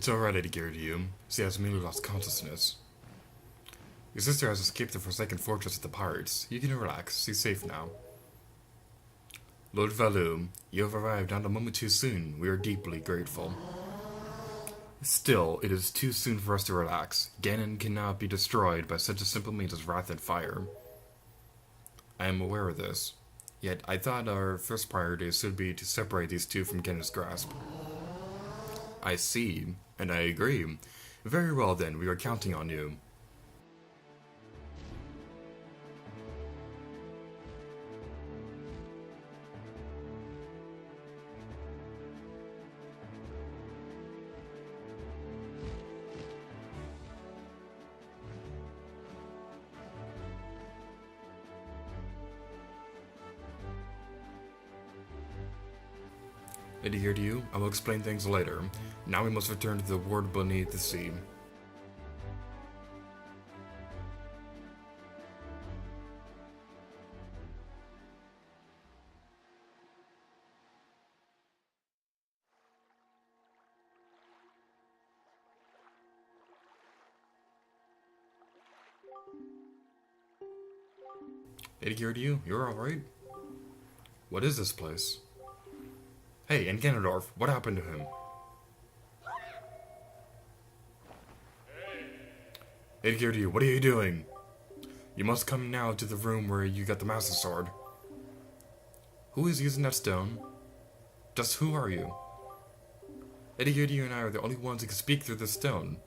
It's alright, Eddie to you. She has merely lost consciousness. Your sister has escaped the Forsaken Fortress of the pirates. You can relax. She's safe now. Lord Valu, you have arrived not a moment too soon. We are deeply grateful. Still, it is too soon for us to relax. Ganon cannot be destroyed by such a simple means as wrath and fire. I am aware of this. Yet, I thought our first priority should be to separate these two from Ganon's grasp. I see, and I agree. Very well then, we are counting on you. Adhere to you, I will explain things later. Now we must return to the world beneath the sea. Adhere to you, you're alright? What is this place? Hey, and Ganondorf, what happened to him? Adhere to you, what are you doing? You must come now to the room where you got the Master Sword. Who is using that stone? Just who are you? Adhere to you and I are the only ones who can speak through this stone.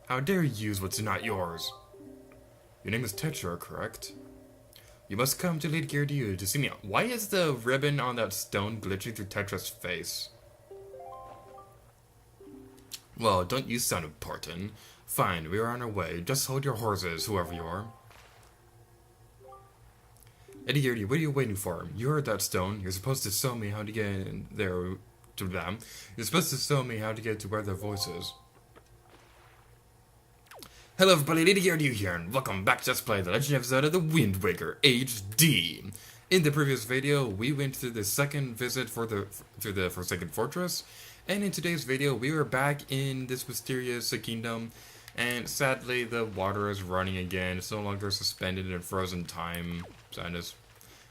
How dare you use what's not yours? Your name is Tetra, correct? You must come to lead Gear to see me. Why is the ribbon on that stone glitching through Tetra's face? Well, don't you sound important. Fine, we are on our way. Just hold your horses, whoever you are. Eddie Gear, what are you waiting for? You heard that stone. You're supposed to show me how to get in there to them. You're supposed to show me how to get to where their voice is. Hello everybody, Eddie Gear here, and welcome back to Let's Play The Legend of Zelda The Wind Waker HD. In the previous video, we went through the second visit through the Forsaken Fortress, and in today's video, we are back in this mysterious kingdom, and sadly, the water is running again. It's no longer suspended in frozen time. Sadness.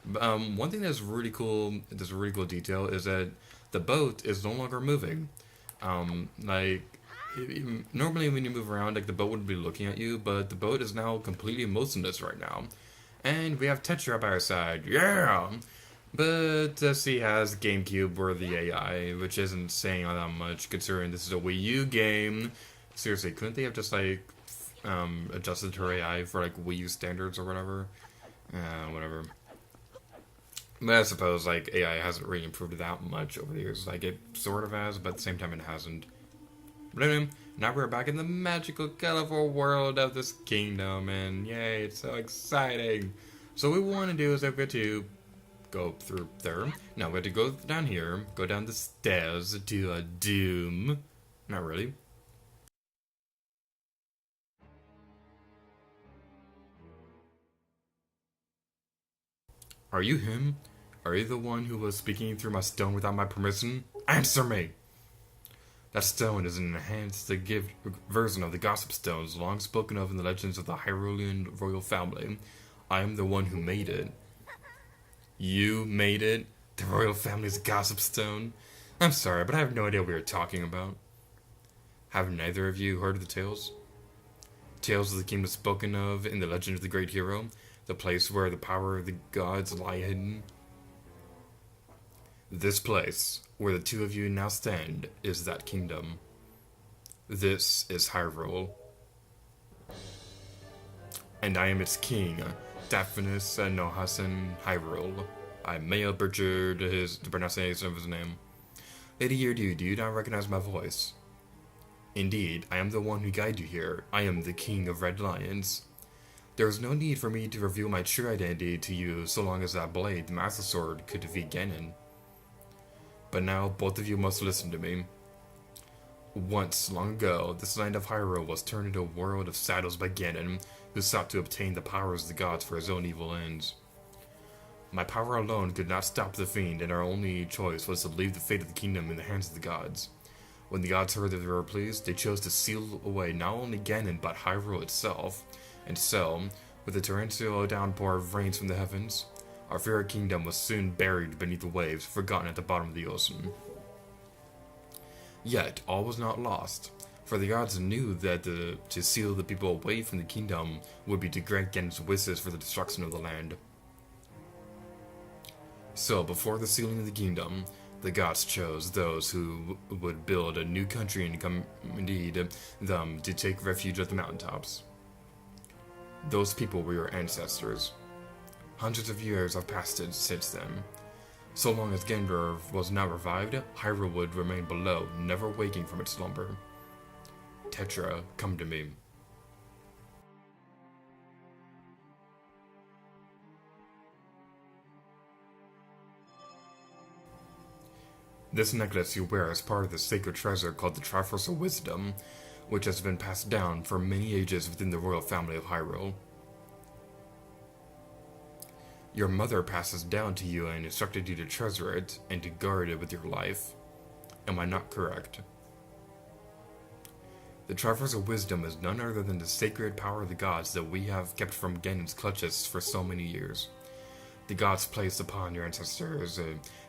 One thing that's really cool, this really cool detail, is that the boat is no longer moving. Normally when you move around, like, the boat would be looking at you, but the boat is now completely motionless right now. And we have Tetra by our side, yeah! But she has GameCube-worthy AI, which isn't saying all that much, considering this is a Wii U game. Seriously, couldn't they have just, like, adjusted her AI for, like, Wii U standards or whatever? Whatever. But I suppose, like, AI hasn't really improved that much over the years. Like, it sort of has, but at the same time it hasn't. But anyway, now we're back in the magical, colorful world of this kingdom, and yay, it's so exciting. So what we want to do is we have to go through there. Now we have to go down here, go down the stairs to a doom. Not really. Are you him? Are you the one who was speaking through my stone without my permission? Answer me! That stone is an enhanced version of the Gossip Stones, long spoken of in the legends of the Hyrulean royal family. I am the one who made it. You made it? The royal family's Gossip Stone? I'm sorry, but I have no idea what we are talking about. Have neither of you heard of the tales? Tales of the kingdom spoken of in the legend of the great hero, the place where the power of the gods lie hidden. This place, where the two of you now stand, is that kingdom. This is Hyrule. And I am its king, Daphnis Nohasan Hyrule. I may have butchered the pronunciation of his name. Lady Yerdu, do you not recognize my voice? Indeed, I am the one who guided you here. I am the king of Red Lions. There is no need for me to reveal my true identity to you so long as that blade, the Master Sword, could defeat Ganon. But now, both of you must listen to me. Once, long ago, this land of Hyrule was turned into a world of shadows by Ganon, who sought to obtain the powers of the gods for his own evil ends. My power alone could not stop the fiend, and our only choice was to leave the fate of the kingdom in the hands of the gods. When the gods heard that they were pleased, they chose to seal away not only Ganon but Hyrule itself. And so, with a torrential downpour of rains from the heavens, our favorite kingdom was soon buried beneath the waves, forgotten at the bottom of the ocean. Yet, all was not lost, for the gods knew that to seal the people away from the kingdom would be to grant Ganon's wishes for the destruction of the land. So, before the sealing of the kingdom, the gods chose those who would build a new country and commanded them to take refuge at the mountaintops. Those people were your ancestors. Hundreds of years have passed since then. So long as Ganon was not revived, Hyrule would remain below, never waking from its slumber. Tetra, come to me. This necklace you wear is part of the sacred treasure called the Triforce of Wisdom, which has been passed down for many ages within the royal family of Hyrule. Your mother passes down to you and instructed you to treasure it and to guard it with your life. Am I not correct? The Triforce of Wisdom is none other than the sacred power of the gods that we have kept from Ganon's clutches for so many years. The gods placed upon your ancestors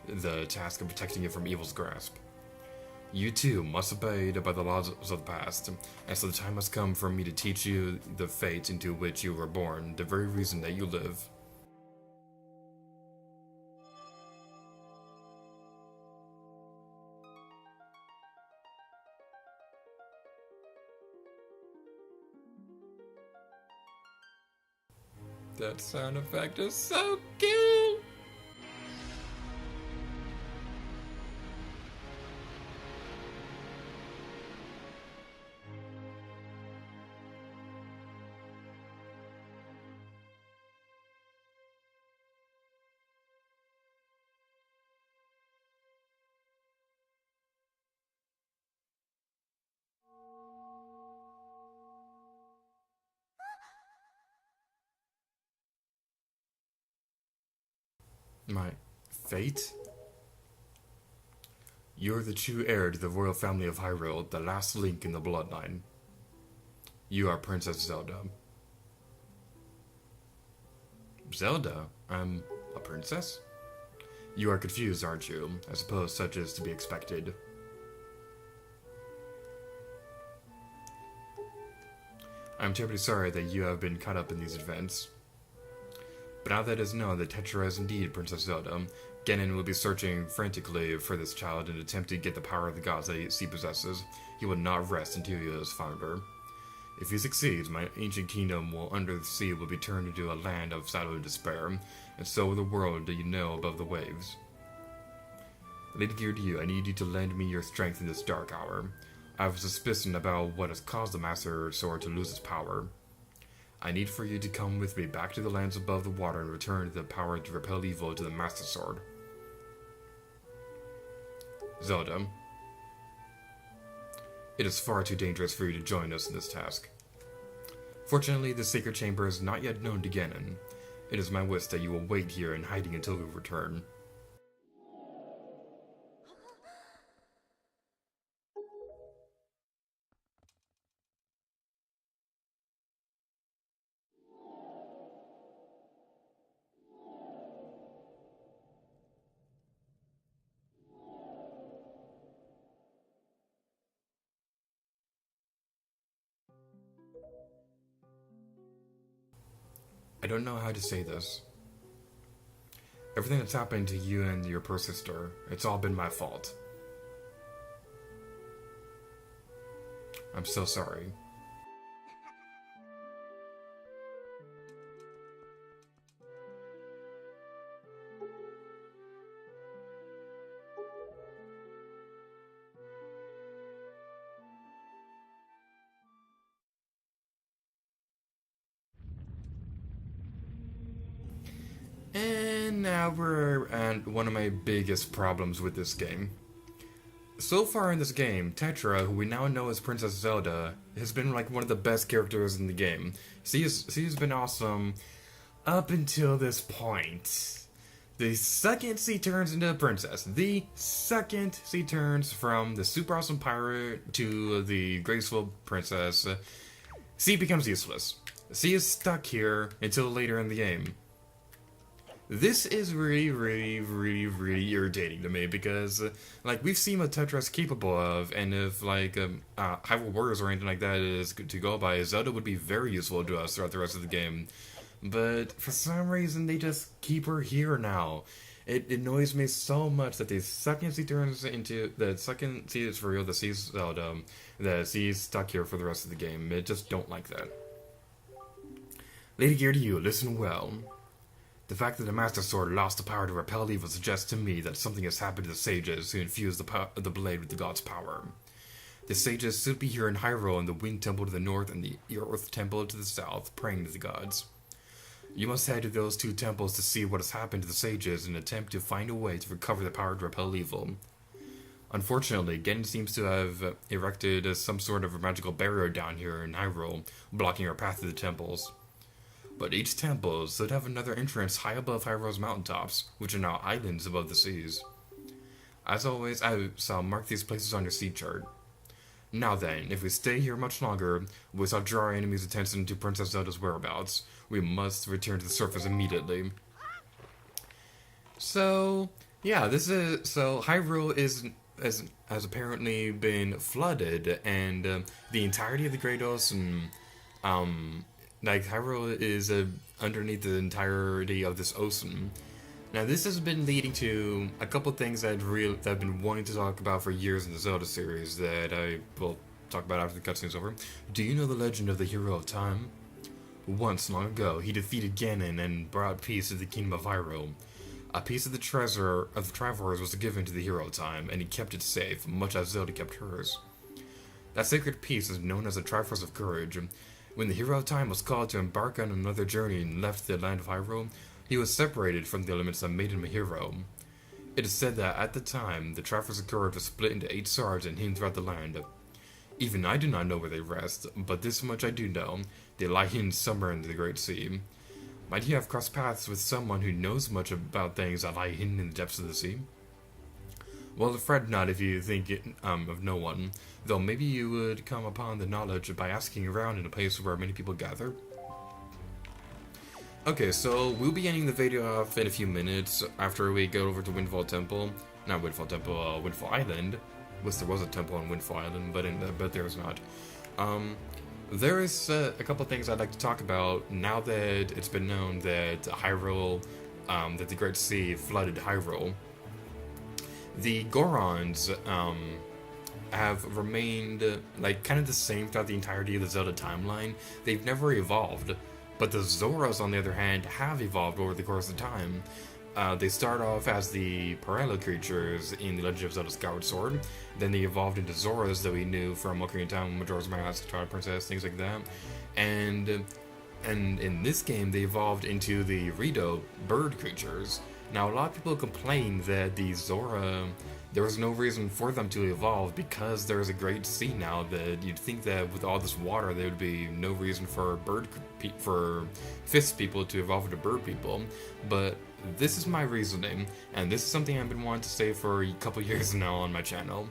the task of protecting you from evil's grasp. You too must obey by the laws of the past, and so the time has come for me to teach you the fate into which you were born, the very reason that you live. That sound effect is so cute! My fate? You're the true heir to the royal family of Hyrule, the last link in the bloodline. You are Princess Zelda. Zelda? I'm a princess? You are confused, aren't you? I suppose such is to be expected. I'm terribly sorry that you have been caught up in these events. But now that it is known that Tetra is indeed Princess Zelda, Ganon will be searching frantically for this child in an attempt to get the power of the gods that he possesses. He will not rest until he has found her. If he succeeds, my ancient kingdom under the sea will be turned into a land of shadow and despair, and so will the world that you know above the waves. Lady dear to you, I need you to lend me your strength in this dark hour. I have a suspicion about what has caused the Master Sword to lose its power. I need for you to come with me back to the lands above the water and return the power to repel evil to the Master Sword. Zelda, it is far too dangerous for you to join us in this task. Fortunately, the sacred chamber is not yet known to Ganon. It is my wish that you will wait here in hiding until we return. I don't know how to say this. Everything that's happened to you and your poor sister, it's all been my fault. I'm so sorry. And now we're at one of my biggest problems with this game. So far in this game, Tetra, who we now know as Princess Zelda, has been like one of the best characters in the game. She's been awesome up until this point. The second she turns into a princess, the second she turns from the super awesome pirate to the graceful princess, she becomes useless. She is stuck here until later in the game. This is really irritating to me because, like, we've seen what Tetra's capable of, and if, like, Hyrule Warriors or anything like that is to go by, Zelda would be very useful to us throughout the rest of the game. But for some reason, they just keep her here now. It annoys me so much that the second she turns into, the second she is for real, that she's Zelda, that she's stuck here for the rest of the game. I just don't like that. Lady Gear to you, listen well. The fact that the Master Sword lost the power to repel evil suggests to me that something has happened to the sages who infused the blade with the god's power. The sages should be here in Hyrule in the Wind Temple to the north and the Earth Temple to the south, praying to the gods. You must head to those two temples to see what has happened to the sages and attempt to find a way to recover the power to repel evil. Unfortunately, Ganon seems to have erected some sort of a magical barrier down here in Hyrule, blocking our path to the temples. But each temple should have another entrance high above Hyrule's mountaintops, which are now islands above the seas. As always, I shall mark these places on your sea chart. Now then, if we stay here much longer, we shall draw our enemy's attention to Princess Zelda's whereabouts. We must return to the surface immediately. So, yeah, Hyrule has apparently been flooded, and the entirety of the Great Ocean, Hyrule is underneath the entirety of this ocean. Now, this has been leading to a couple things that I've been wanting to talk about for years in the Zelda series that I will talk about after the cutscene's over. Do you know the legend of the Hero of Time? Once, long ago, he defeated Ganon and brought peace to the Kingdom of Hyrule. A piece of the treasure of the Triforce was given to the Hero of Time, and he kept it safe, much as Zelda kept hers. That sacred piece is known as the Triforce of Courage. When the Hero of Time was called to embark on another journey and left the land of Hyrule, he was separated from the elements that made him a hero. It is said that at the time, the Triforce of Courage was split into 8 shards and hidden throughout the land. Even I do not know where they rest, but this much I do know: they lie hidden somewhere in the Great Sea. Might you have crossed paths with someone who knows much about things that lie hidden in the depths of the sea? Well, fret not if you think of no one, though maybe you would come upon the knowledge by asking around in a place where many people gather. Okay, so we'll be ending the video off in a few minutes after we go over to Windfall Temple. Not Windfall Temple, Windfall Island. Wish there was a temple on Windfall Island, but there's not. There is a couple things I'd like to talk about now that it's been known that Hyrule, that the Great Sea flooded Hyrule. The Gorons have remained kind of the same throughout the entirety of the Zelda timeline. They've never evolved, but the Zoras, on the other hand, have evolved over the course of time. They start off as the Parallel creatures in The Legend of Zelda Skyward Sword. Then they evolved into Zoras that we knew from Ocarina of Time, Majora's Mask, Twilight Princess, things like that. And in this game, they evolved into the Rito bird creatures. Now, a lot of people complain that the Zora, there was no reason for them to evolve because there's a great sea now, that you'd think that with all this water there would be no reason for fish people to evolve into bird people. But this is my reasoning, and this is something I've been wanting to say for a couple years now on my channel.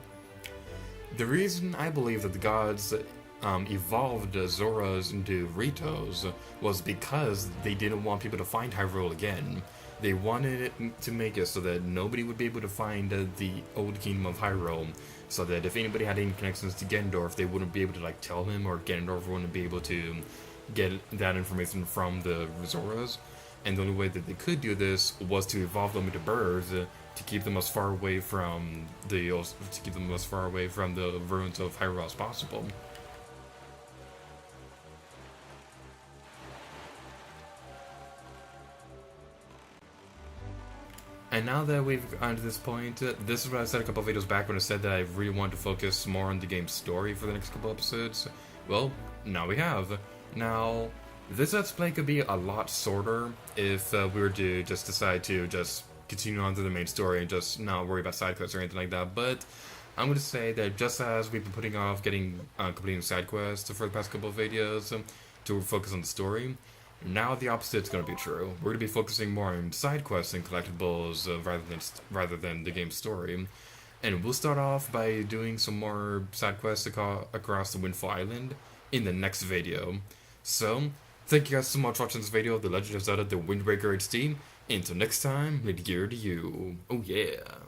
The reason I believe that the gods evolved Zoras into Ritos was because they didn't want people to find Hyrule again. They wanted it to make it so that nobody would be able to find the old kingdom of Hyrule, so that if anybody had any connections to Ganondorf, they wouldn't be able to tell him, or Ganondorf wouldn't be able to get that information from the Zoras. And the only way that they could do this was to evolve them into birds to keep them as far away from the ruins of Hyrule as possible. And now that we've gotten to this point, this is what I said a couple of videos back when I said that I really wanted to focus more on the game's story for the next couple episodes. Well, now we have. Now, this Let's Play could be a lot shorter if we were to just decide to just continue on to the main story and just not worry about side quests or anything like that. But I'm going to say that just as we've been putting off completing side quests for the past couple of videos to focus on the story, Now the opposite is going to be true. We're going to be focusing more on side quests and collectibles rather than the game's story. And we'll start off by doing some more side quests across the Windfall Island in the next video. So, thank you guys so much for watching this video of The Legend of Zelda: The Wind Waker HD. Until next time, let gear to you. Oh yeah.